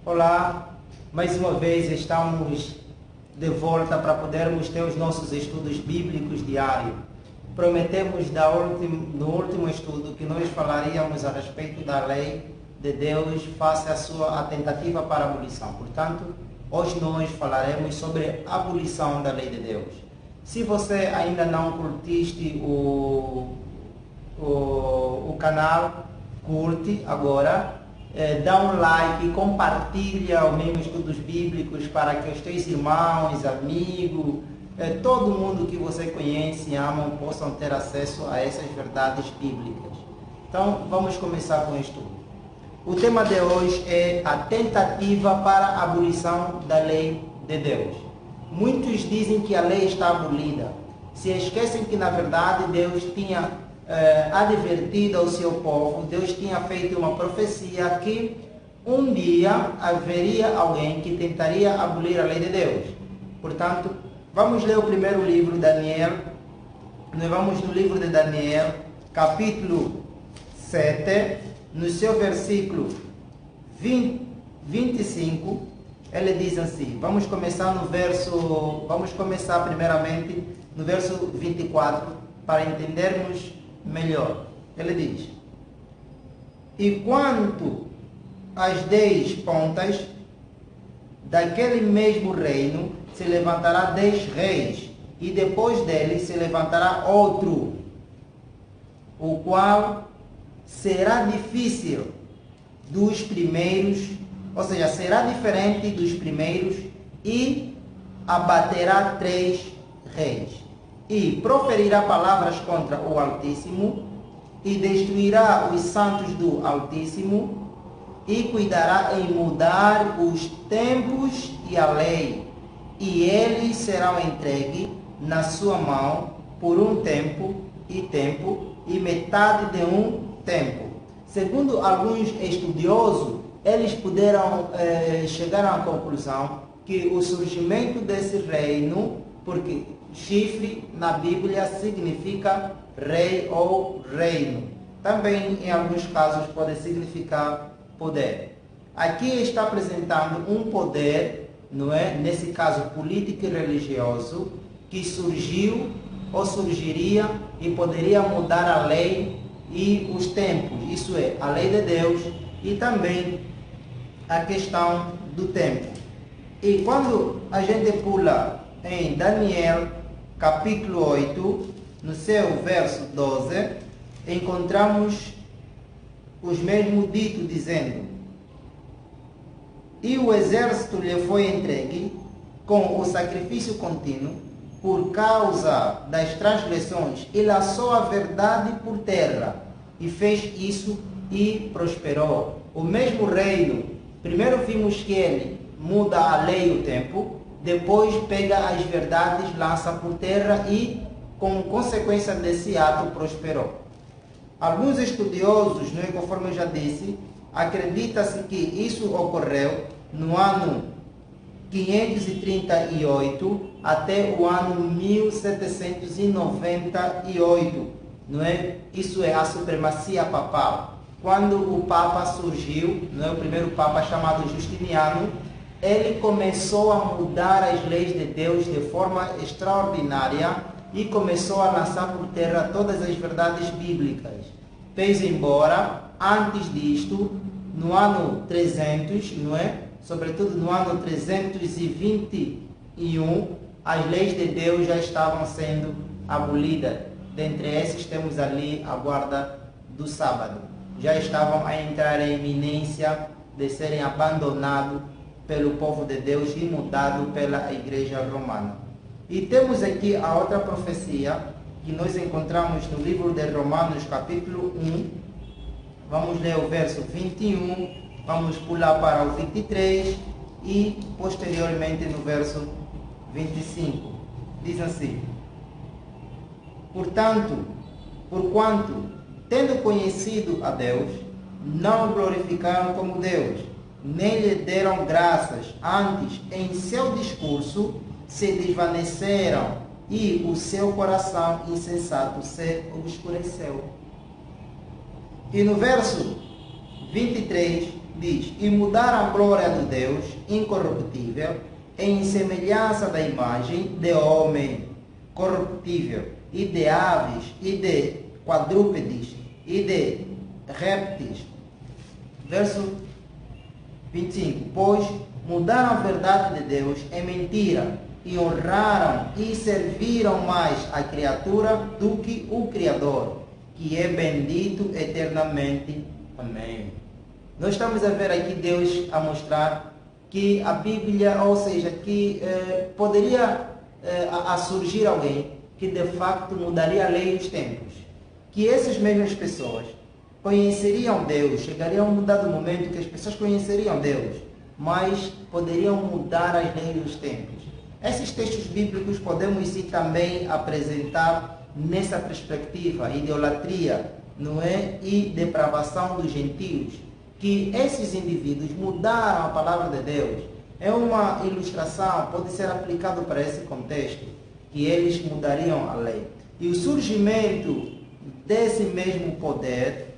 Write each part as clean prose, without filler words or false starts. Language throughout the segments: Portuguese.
Olá, mais uma vez estamos de volta para podermos ter os nossos estudos bíblicos diários. Prometemos no último estudo que nós falaríamos a respeito da lei de Deus face a tentativa para a abolição. Portanto, hoje nós falaremos sobre a abolição da lei de Deus. Se você ainda não curtiste o canal, curte agora. Dá um like, compartilha os meus estudos bíblicos para que os teus irmãos, amigos, todo mundo que você conhece e ama possam ter acesso a essas verdades bíblicas. Então, vamos começar com o estudo. O tema de hoje é a tentativa para a abolição da lei de Deus. Muitos dizem que a lei está abolida. Se esquecem que, na verdade, Deus tinha advertido ao seu povo, Deus tinha feito uma profecia que um dia haveria alguém que tentaria abolir a lei de Deus. Portanto, vamos ler o primeiro livro, Daniel. Nós vamos no livro de Daniel, capítulo 7, no seu versículo 25, ele diz assim, vamos começar primeiramente no verso 24, para entendermos melhor. Ele diz: e quanto às 10 pontas daquele mesmo reino se levantará 10 reis, e depois dele se levantará outro, o qual será difícil dos primeiros, ou seja, será diferente dos primeiros, e abaterá 3 reis. E proferirá palavras contra o Altíssimo, e destruirá os santos do Altíssimo, e cuidará em mudar os tempos e a lei, e eles serão entregues na sua mão por um tempo, e metade de um tempo. Segundo alguns estudiosos, eles puderam chegar à conclusão que o surgimento desse reino, porque chifre na Bíblia significa rei ou reino. Também em alguns casos pode significar poder. Aqui está apresentando um poder, não é? Nesse caso político e religioso, que surgiu ou surgiria e poderia mudar a lei e os tempos, isso é, a lei de Deus e também a questão do tempo. E quando a gente pula em Daniel, capítulo 8, no seu verso 12, encontramos os mesmos ditos, dizendo: e o exército lhe foi entregue com o sacrifício contínuo por causa das transgressões, e lançou a verdade por terra, e fez isso e prosperou. O mesmo reino, primeiro vimos que ele muda a lei e o tempo, depois pega as verdades, lança por terra e, como consequência desse ato, prosperou. Alguns estudiosos, conforme eu já disse, acredita-se que isso ocorreu no ano 538 até o ano 1798, não é? Isso é a supremacia papal. Quando o Papa surgiu, não é? O primeiro Papa chamado Justiniano, ele começou a mudar as leis de Deus de forma extraordinária e começou a lançar por terra todas as verdades bíblicas. Fez embora, antes disto, no ano 300, não é? Sobretudo no ano 321, as leis de Deus já estavam sendo abolidas. Dentre esses temos ali a guarda do sábado. Já estavam a entrar em iminência de serem abandonados pelo povo de Deus e mudado pela Igreja Romana. E temos aqui a outra profecia que nós encontramos no livro de Romanos, capítulo 1. Vamos ler o verso 21, vamos pular para o 23 e posteriormente no verso 25. Diz assim: porquanto, tendo conhecido a Deus, não o glorificaram como Deus, nem lhe deram graças, antes em seu discurso se desvaneceram, e o seu coração insensato se obscureceu. E no verso 23 diz: e mudaram a glória do Deus incorruptível em semelhança da imagem de homem corruptível, e de aves, e de quadrúpedes, e de répteis. Verso 25. Pois mudaram a verdade de Deus em mentira, e honraram e serviram mais a criatura do que o Criador, que é bendito eternamente. Amém. Nós estamos a ver aqui Deus a mostrar que a Bíblia, ou seja, que poderia surgir alguém que de facto mudaria a lei e os tempos. Que essas mesmas pessoas conheceriam Deus, chegaria a um dado momento que as pessoas conheceriam Deus, mas poderiam mudar as leis dos tempos. Esses textos bíblicos podemos sim também apresentar nessa perspectiva, idolatria, não é? E depravação dos gentios, que esses indivíduos mudaram a palavra de Deus. É uma ilustração, pode ser aplicado para esse contexto, que eles mudariam a lei. E o surgimento desse mesmo poder,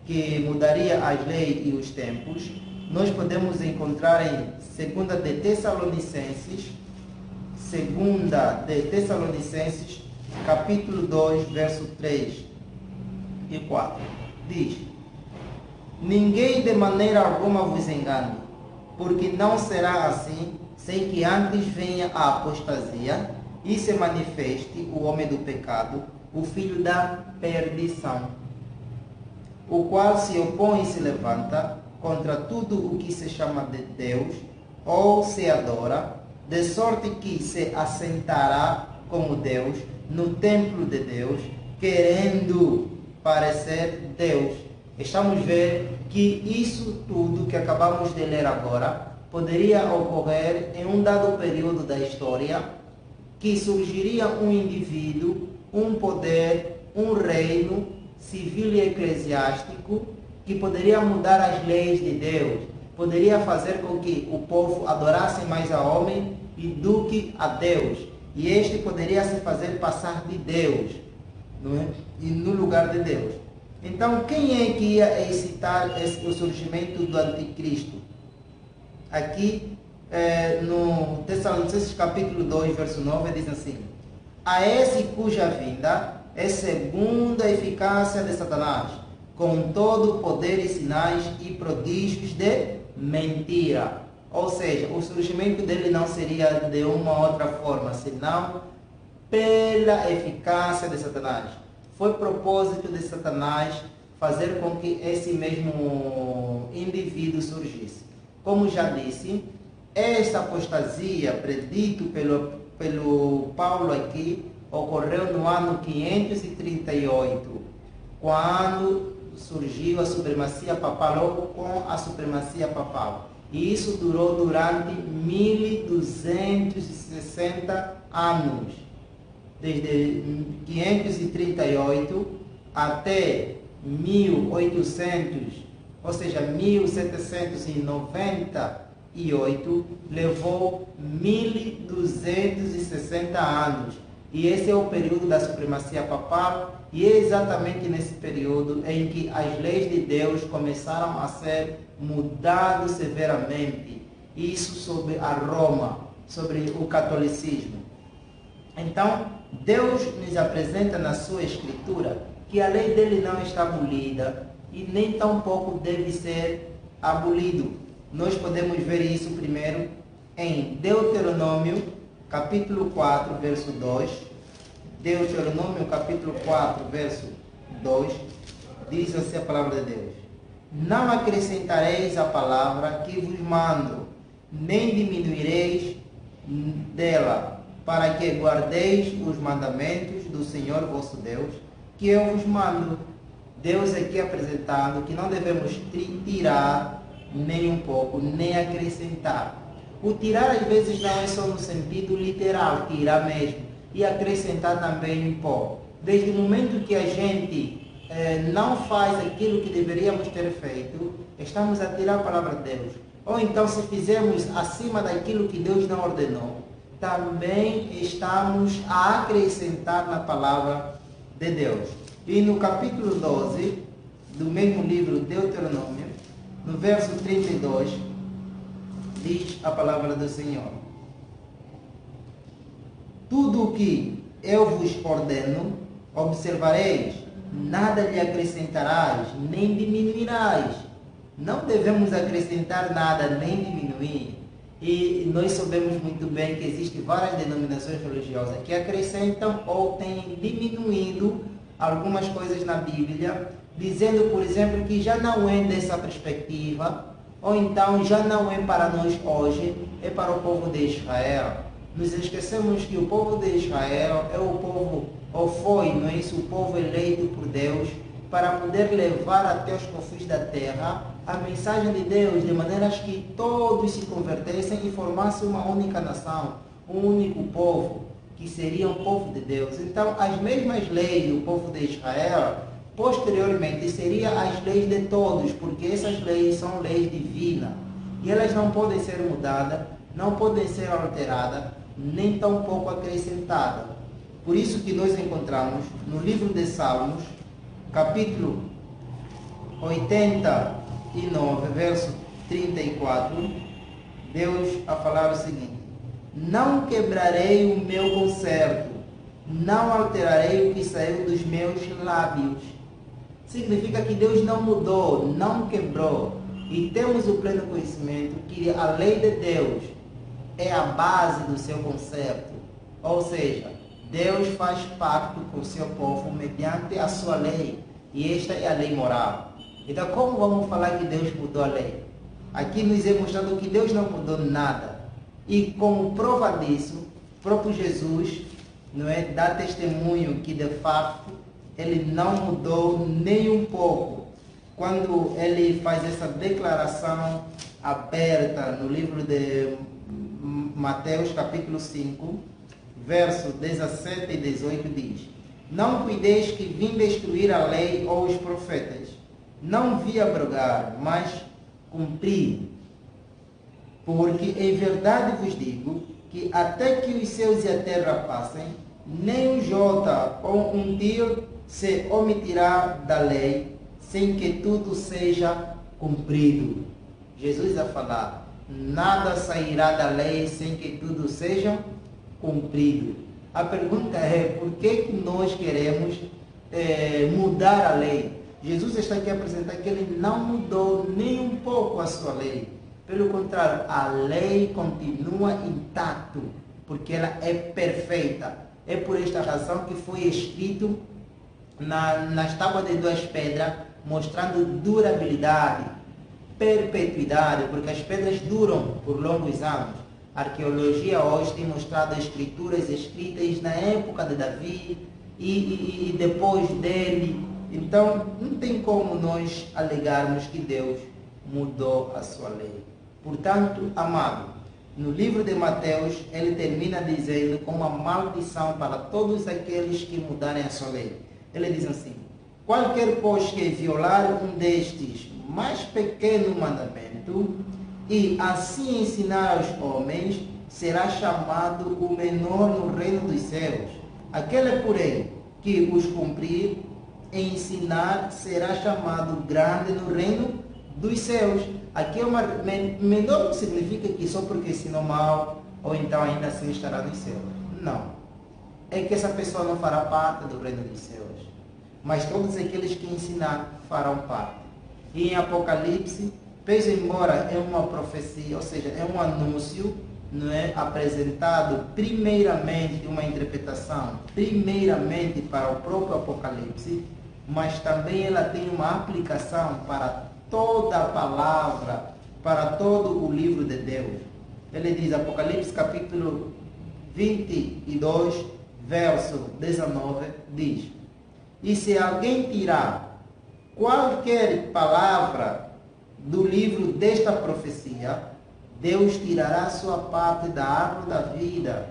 que mudaria as leis e os tempos, nós podemos encontrar em 2 de Tessalonicenses, capítulo 2, verso 3 e 4. Diz: ninguém de maneira alguma vos engane, porque não será assim, sem que antes venha a apostasia e se manifeste o homem do pecado, o filho da perdição, o qual se opõe e se levanta contra tudo o que se chama de Deus ou se adora, de sorte que se assentará como Deus no templo de Deus, querendo parecer Deus. Estamos vendo que isso tudo que acabamos de ler agora poderia ocorrer em um dado período da história, que surgiria um indivíduo, um poder, um reino civil e eclesiástico que poderia mudar as leis de Deus, poderia fazer com que o povo adorasse mais a homem do que a Deus. E este poderia se fazer passar de Deus, não é? E no lugar de Deus. Então, quem é que ia excitar o surgimento do anticristo? Aqui, no Tessalonicenses capítulo 2, verso 9, diz assim: a esse cuja vinda é segundo a eficácia de Satanás, com todo o poder e sinais e prodígios de mentira. Ou seja, o surgimento dele não seria de uma outra forma, senão pela eficácia de Satanás. Foi propósito de Satanás fazer com que esse mesmo indivíduo surgisse. Como já disse, esta apostasia predito pelo Paulo aqui ocorreu no ano 538, quando surgiu a supremacia papal, logo com a supremacia papal. E isso durou durante 1260 anos, desde 538 até 1800, ou seja, 1798, levou 1260 anos. E esse é o período da supremacia papal, e é exatamente nesse período em que as leis de Deus começaram a ser mudadas severamente. Isso sobre a Roma, sobre o catolicismo. Então, Deus nos apresenta na sua Escritura que a lei dele não está abolida e nem tampouco deve ser abolido. Nós podemos ver isso primeiro em Deuteronômio, capítulo 4, verso 2. Deuteronômio, capítulo 4, verso 2, diz assim a palavra de Deus: não acrescentareis a palavra que vos mando, nem diminuireis dela, para que guardeis os mandamentos do Senhor vosso Deus, que eu vos mando. Deus aqui apresentando que não devemos tirar nem um pouco, nem acrescentar. O tirar às vezes não é só no sentido literal, tirar mesmo, e acrescentar também um pouco. Desde o momento que a gente não faz aquilo que deveríamos ter feito, estamos a tirar a palavra de Deus. Ou então, se fizermos acima daquilo que Deus não ordenou, também estamos a acrescentar na palavra de Deus. E no capítulo 12 do mesmo livro Deuteronômio, no verso 32, diz a palavra do Senhor: tudo o que eu vos ordeno, observareis, nada lhe acrescentarás, nem diminuirás. Não devemos acrescentar nada, nem diminuir. E nós sabemos muito bem que existem várias denominações religiosas que acrescentam ou têm diminuído algumas coisas na Bíblia, dizendo, por exemplo, que já não é dessa perspectiva, ou então já não é para nós hoje, é para o povo de Israel. Nos esquecemos que o povo de Israel é o povo, ou foi, não é isso, o povo eleito por Deus, para poder levar até os confins da terra a mensagem de Deus, de maneira que todos se convertessem e formassem uma única nação, um único povo, que seria o povo de Deus. Então, as mesmas leis do povo de Israel, posteriormente, seriam as leis de todos, porque essas leis são leis divinas, e elas não podem ser mudadas, não podem ser alteradas, nem tampouco acrescentadas. Por isso que nós encontramos no livro de Salmos, capítulo 89, verso 34, Deus a falar o seguinte: não quebrarei o meu concerto, não alterarei o que saiu dos meus lábios. Significa que Deus não mudou, não quebrou. E temos o pleno conhecimento que a lei de Deus é a base do seu concerto. Ou seja, Deus faz pacto com o seu povo mediante a sua lei. E esta é a lei moral. Então, como vamos falar que Deus mudou a lei? Aqui nos é mostrado que Deus não mudou nada. E como prova disso, o próprio Jesus, não é, dá testemunho que de fato ele não mudou nem um pouco. Quando ele faz essa declaração aberta no livro de Mateus capítulo 5, verso 17 e 18 diz: não cuideis que vim destruir a lei ou os profetas. Não vi abrogar, mas cumprir. Porque em verdade vos digo que até que os céus e a terra passem, nem um jota ou um tio se omitirá da lei, sem que tudo seja cumprido. Jesus a falar: nada sairá da lei sem que tudo seja cumprido. A pergunta é, por que nós queremos mudar a lei? Jesus está aqui a apresentar que ele não mudou nem um pouco a sua lei. Pelo contrário, a lei continua intacta, porque ela é perfeita. É por esta razão que foi escrito nas tábuas de 2 pedras, mostrando durabilidade, perpetuidade, porque as pedras duram por longos anos. A arqueologia hoje tem mostrado escrituras escritas na época de Davi e depois dele. Então, não tem como nós alegarmos que Deus mudou a sua lei. Portanto, amado, no livro de Mateus, ele termina dizendo com uma maldição para todos aqueles que mudarem a sua lei. Ele diz assim: qualquer, pois, que violar um destes mais pequeno mandamento e assim ensinar aos homens, será chamado o menor no reino dos céus. Aquele, porém, que os cumprir e ensinar, será chamado grande no reino dos céus. Aqui é uma menor, não significa que só porque ensinou mal, ou então ainda assim estará nos céus. Não. É que essa pessoa não fará parte do reino dos céus. Mas todos aqueles que ensinar farão parte. E em Apocalipse, pese embora é uma profecia, ou seja, é um anúncio, não é, apresentado primeiramente, uma interpretação, primeiramente para o próprio Apocalipse, mas também ela tem uma aplicação para toda a palavra, para todo o livro de Deus. Ele diz, Apocalipse capítulo 22, verso 19, diz: e se alguém tirar qualquer palavra do livro desta profecia, Deus tirará sua parte da árvore da vida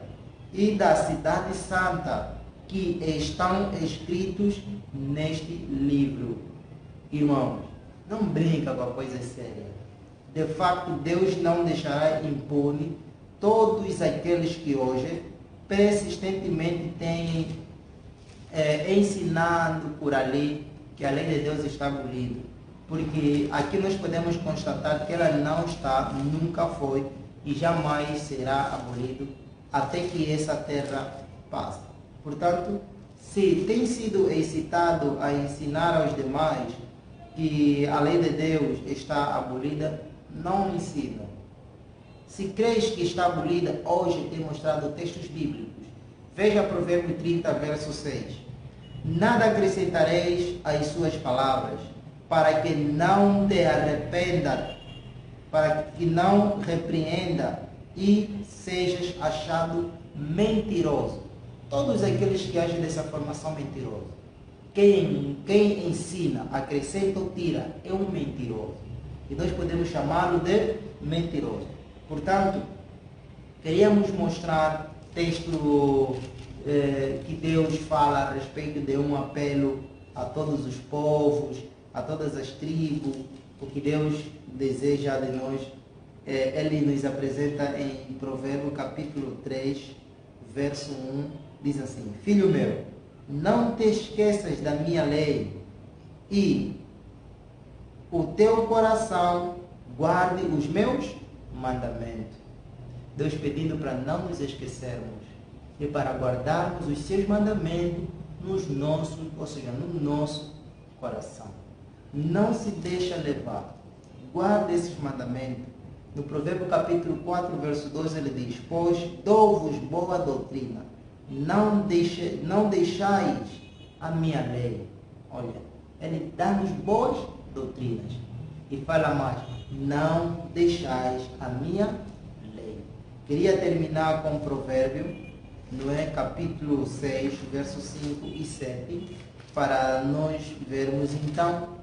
e da cidade santa, que estão escritos neste livro. Irmãos, não brinca com a coisa séria. De fato, Deus não deixará impune todos aqueles que hoje persistentemente têm ensinando por ali que a lei de Deus está abolida. porque aqui nós podemos constatar que ela não está, nunca foi e jamais será abolido até que essa terra passe. Portanto, se tem sido excitado a ensinar aos demais que a lei de Deus está abolida, não ensina. Se crês que está abolida, hoje tem mostrado textos bíblicos. Veja Provérbio 30, verso 6. Nada acrescentareis às suas palavras, para que não te arrependa, para que não repreenda e sejas achado mentiroso. Todos aqueles que agem dessa forma são mentirosos. Quem ensina, acrescenta ou tira, é um mentiroso. E nós podemos chamá-lo de mentiroso. Portanto, queríamos mostrar texto que Deus fala a respeito de um apelo a todos os povos, a todas as tribos, o que Deus deseja de nós. Ele nos apresenta em Provérbio capítulo 3, verso 1, diz assim: Filho meu, não te esqueças da minha lei e o teu coração guarde os meus mandamentos. Deus pedindo para não nos esquecermos e para guardarmos os seus mandamentos nos nossos, ou seja, no nosso coração. Não se deixa levar. Guarde esses mandamentos. No Provérbio capítulo 4, verso 12, ele diz: Pois dou-vos boa doutrina, não deixais a minha lei. Olha, ele dá-nos boas doutrinas. E fala mais: não deixais a minha lei. Queria terminar com o provérbio, capítulo 6, versos 5 e 7, para nós vermos então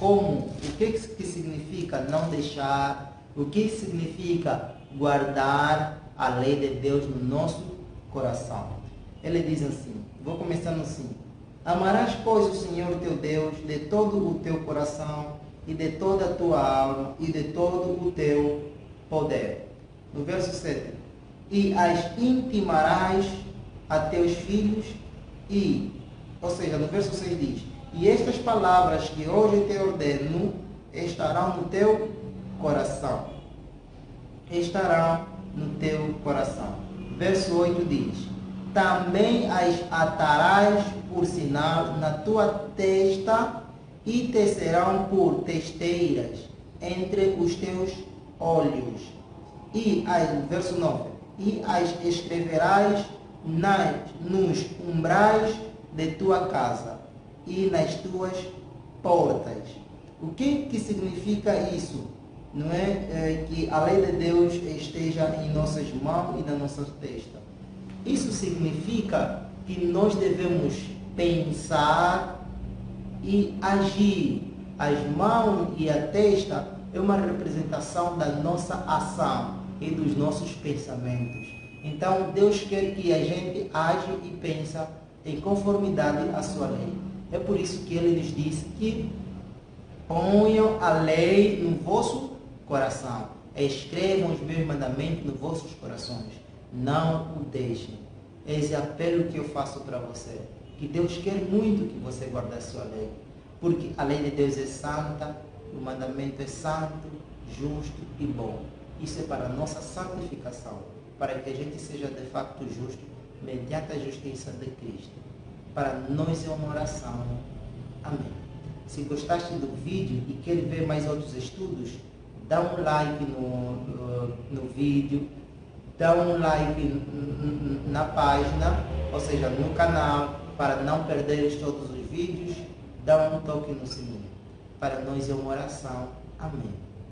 o que significa não deixar, o que significa guardar a lei de Deus no nosso coração. Ele diz assim, vou começando assim: Amarás, pois, o Senhor teu Deus de todo o teu coração e de toda a tua alma e de todo o teu poder. No verso 7, e as intimarás a teus filhos ou seja, no verso 6 diz: E estas palavras que hoje te ordeno estarão no teu coração. Estarão no teu coração. Verso 8 diz: Também as atarás por sinal na tua testa e te serão por testeiras entre os teus olhos. Verso 9: E as escreverás nos umbrais de tua casa e nas tuas portas. O que significa isso? Não é que a lei de Deus esteja em nossas mãos e na nossa testa. Isso significa que nós devemos pensar e agir. As mãos e a testa é uma representação da nossa ação e dos nossos pensamentos. Então, Deus quer que a gente age e pensa em conformidade à sua lei. É por isso que Ele nos disse que ponham a lei no vosso coração. Escrevam os meus mandamentos nos vossos corações. Não o deixem. Esse é o apelo que eu faço para você. Que Deus quer muito que você guarde a sua lei. Porque a lei de Deus é santa, o mandamento é santo, justo e bom. Isso é para a nossa santificação, para que a gente seja de facto justo, mediante a justiça de Cristo. Para nós é uma oração. Amém. Se gostaste do vídeo e quer ver mais outros estudos, dá um like no vídeo, dá um like na página, ou seja, no canal, para não perderes todos os vídeos, dá um toque no sininho. Para nós é uma oração. Amém.